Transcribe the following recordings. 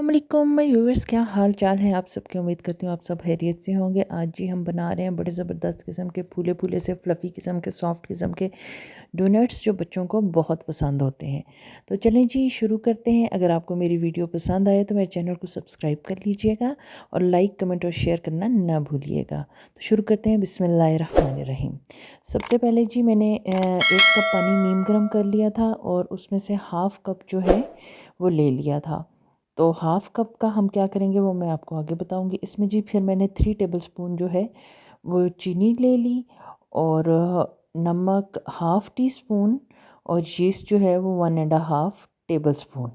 अस्सलामुअलैकुम my viewers, क्या हाल चाल है आप सबके। उम्मीद करती हूँ आप सब खैरियत से होंगे। आज जी हम बना रहे हैं बड़े ज़बरदस्त किस्म के फूले फूले से फ्लफ़ी किस्म के सॉफ्ट किस्म के डोनट्स जो बच्चों को बहुत पसंद होते हैं। तो चलें जी शुरू करते हैं। अगर आपको मेरी वीडियो पसंद आए तो मेरे चैनल को सब्सक्राइब कर लीजिएगा और लाइक कमेंट और शेयर करना ना भूलिएगा। तो शुरू करते हैं। बिस्मिल्लाहिर्रहमानिर्रहीम। सबसे पहले जी मैंने 1 कप पानी नीम गर्म कर लिया था और उसमें से हाफ़ कप जो है वो ले लिया था। तो हाफ़ कप का हम क्या करेंगे वो मैं आपको आगे बताऊंगी। इसमें जी फिर मैंने 3 टेबलस्पून जो है वो चीनी ले ली और नमक हाफ़ टी स्पून और यीस्ट जो है वो 1.5 टेबलस्पून।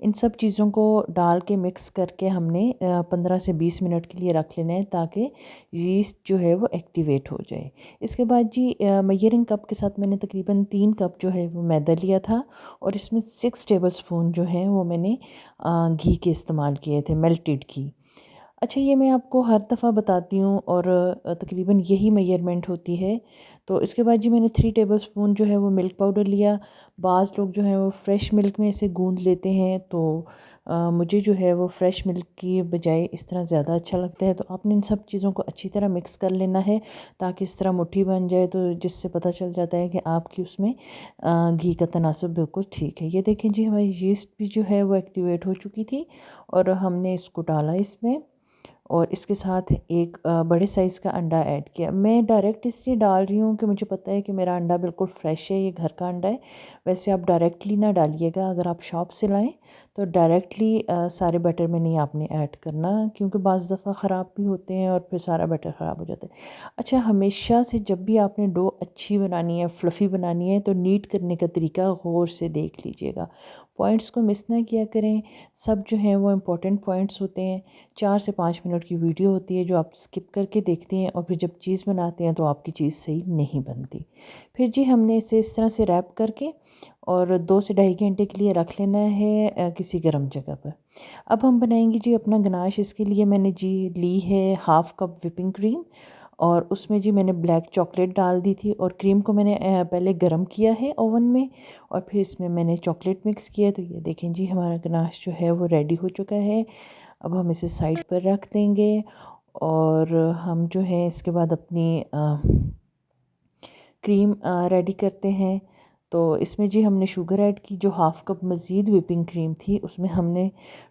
इन सब चीज़ों को डाल के मिक्स करके हमने 15 से 20 मिनट के लिए रख लेना है ताकि यीस्ट जो है वो एक्टिवेट हो जाए। इसके बाद जी मेजरिंग कप के साथ मैंने तकरीबन 3 कप जो है वो मैदा लिया था और इसमें 6 टेबलस्पून जो है वो मैंने घी के इस्तेमाल किए थे, मेल्टेड घी। अच्छा, ये मैं आपको हर दफ़ा बताती हूँ और तकरीबन यही मेजरमेंट होती है। तो इसके बाद जी मैंने 3 टेबलस्पून जो है वो मिल्क पाउडर लिया। बाज़ लोग जो हैं वो फ्रेश मिल्क में इसे गूंद लेते हैं, तो मुझे जो है वो फ्रेश मिल्क की बजाय इस तरह ज़्यादा अच्छा लगता है। तो आपने इन सब चीज़ों को अच्छी तरह मिक्स कर लेना है ताकि इस तरह मुट्ठी बन जाए, तो जिससे पता चल जाता है कि आपकी उसमें घी का तनासब बिल्कुल ठीक है। ये देखें जी हमारी यीस्ट भी जो है वो एक्टिवेट हो चुकी थी और हमने इसको डाला इसमें और इसके साथ एक बड़े साइज़ का अंडा ऐड किया। मैं डायरेक्ट इसलिए डाल रही हूँ कि मुझे पता है कि मेरा अंडा बिल्कुल फ्रेश है, ये घर का अंडा है। वैसे आप डायरेक्टली ना डालिएगा, अगर आप शॉप से लाएं तो डायरेक्टली सारे बैटर में नहीं आपने ऐड करना, क्योंकि बाज़ दफ़ा ख़राब भी होते हैं और फिर सारा बैटर ख़राब हो जाता है। अच्छा, हमेशा से जब भी आपने डो अच्छी बनानी है, फ्लफ़ी बनानी है, तो नीट करने का तरीका गौर से देख लीजिएगा। पॉइंट्स को मिस ना किया करें। सब जो हैं वो इम्पोर्टेंट पॉइंट्स होते हैं। 4 से 5 मिनट की वीडियो होती है जो आप स्किप करके देखते हैं और फिर जब चीज़ बनाते हैं तो आपकी चीज़ सही नहीं बनती। फिर जी हमने इसे इस तरह से रैप करके और 2 से ढाई घंटे के लिए रख लेना है किसी गर्म जगह पर। अब हम बनाएंगे जी अपना गनाश। इसके लिए मैंने जी ली है हाफ़ कप विपिंग क्रीम और उसमें जी मैंने ब्लैक चॉकलेट डाल दी थी और क्रीम को मैंने पहले गरम किया है ओवन में और फिर इसमें मैंने चॉकलेट मिक्स किया। तो ये देखें जी हमारा गनाश जो है वो रेडी हो चुका है। अब हम इसे साइड पर रख देंगे और हम जो है इसके बाद अपनी क्रीम रेडी करते हैं। तो इसमें जी हमने शुगर ऐड की, जो हाफ़ कप मज़ीद व्हिपिंग क्रीम थी उसमें हमने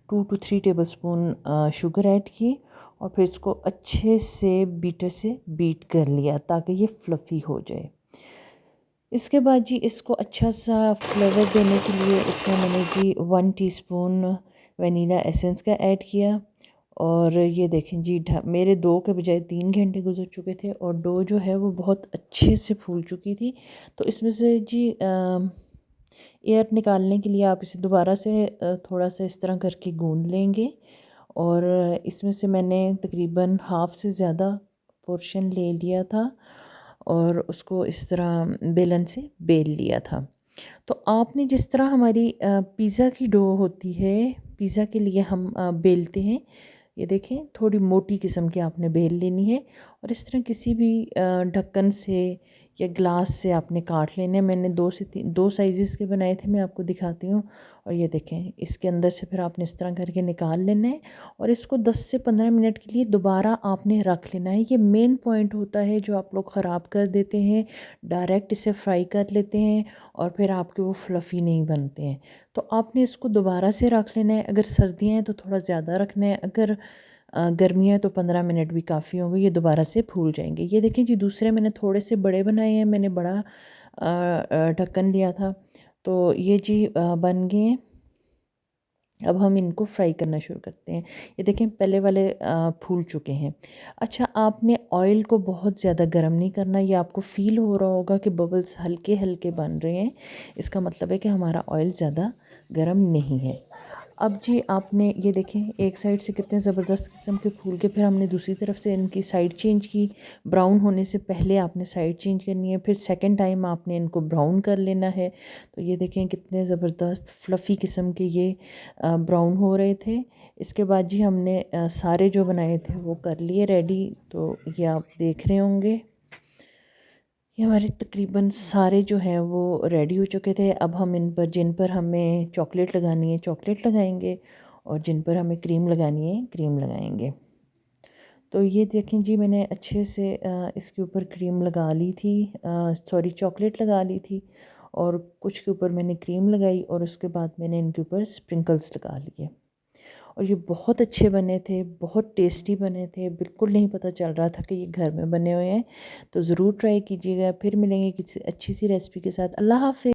2 to 3 टेबलस्पून शुगर ऐड की और फिर इसको अच्छे से बीटर से बीट कर लिया ताकि ये फ्लफ़ी हो जाए। इसके बाद जी इसको अच्छा सा फ्लेवर देने के लिए इसमें मैंने जी 1 टीस्पून वनीला एसेंस का ऐड किया और ये देखें जी मेरे 2 के बजाय 3 घंटे गुजर चुके थे और डो जो है वो बहुत अच्छे से फूल चुकी थी। तो इसमें से जी एयर निकालने के लिए आप इसे दोबारा से थोड़ा सा इस तरह करके गूंद लेंगे और इसमें से मैंने तकरीबन हाफ़ से ज़्यादा पोर्शन ले लिया था और उसको इस तरह बेलन से बेल लिया था। तो आपने जिस तरह हमारी पिज़्ज़ा की डो होती है, पिज़्ज़ा के लिए हम बेलते हैं, ये देखें थोड़ी मोटी किस्म की आपने बेल लेनी है और इस तरह किसी भी ढक्कन से या ग्लास से आपने काट लेने। मैंने 2 से 3 2 साइज़ेस के बनाए थे, मैं आपको दिखाती हूँ। और ये देखें इसके अंदर से फिर आपने इस तरह करके निकाल लेना है और इसको 10 से 15 मिनट के लिए दोबारा आपने रख लेना है। ये मेन पॉइंट होता है जो आप लोग ख़राब कर देते हैं, डायरेक्ट इसे फ्राई कर लेते हैं और फिर आपके वो फ्लफ़ी नहीं बनते हैं। तो आपने इसको दोबारा से रख लेना है। अगर सर्दियाँ हैं तो थोड़ा ज़्यादा रखना है, अगर गर्मियाँ हैं तो 15 मिनट भी काफ़ी होंगे, ये दोबारा से फूल जाएंगे। ये देखें जी दूसरे मैंने थोड़े से बड़े बनाए हैं, मैंने बड़ा ढक्कन लिया था। तो ये जी बन गए हैं। अब हम इनको फ्राई करना शुरू करते हैं। ये देखें पहले वाले फूल चुके हैं। अच्छा, आपने ऑयल को बहुत ज़्यादा गर्म नहीं करना। ये आपको फ़ील हो रहा होगा कि बबल्स हल्के हल्के बन रहे हैं, इसका मतलब है कि हमारा ऑयल ज़्यादा गर्म नहीं है। अब जी आपने ये देखें एक साइड से कितने ज़बरदस्त किस्म के फूल के, फिर हमने दूसरी तरफ से इनकी साइड चेंज की। ब्राउन होने से पहले आपने साइड चेंज करनी है, फिर सेकंड टाइम आपने इनको ब्राउन कर लेना है। तो ये देखें कितने ज़बरदस्त फ्लफ़ी किस्म के ये ब्राउन हो रहे थे। इसके बाद जी हमने सारे जो बनाए थे वो कर लिए रेडी। तो ये आप देख रहे होंगे ये हमारे तकरीबन सारे जो हैं वो रेडी हो चुके थे। अब हम इन पर जिन पर हमें चॉकलेट लगानी है चॉकलेट लगाएंगे और जिन पर हमें क्रीम लगानी है क्रीम लगाएंगे। तो ये देखें जी, मैंने अच्छे से इसके ऊपर क्रीम लगा ली थी, सॉरी चॉकलेट लगा ली थी, और कुछ के ऊपर मैंने क्रीम लगाई और उसके बाद मैंने इनके ऊपर स्प्रिंकल्स लगा लिए। और ये बहुत अच्छे बने थे, बहुत टेस्टी बने थे, बिल्कुल नहीं पता चल रहा था कि ये घर में बने हुए हैं। तो ज़रूर ट्राई कीजिएगा। फिर मिलेंगे किसी अच्छी सी रेसिपी के साथ। अल्लाह हाफ़िज़।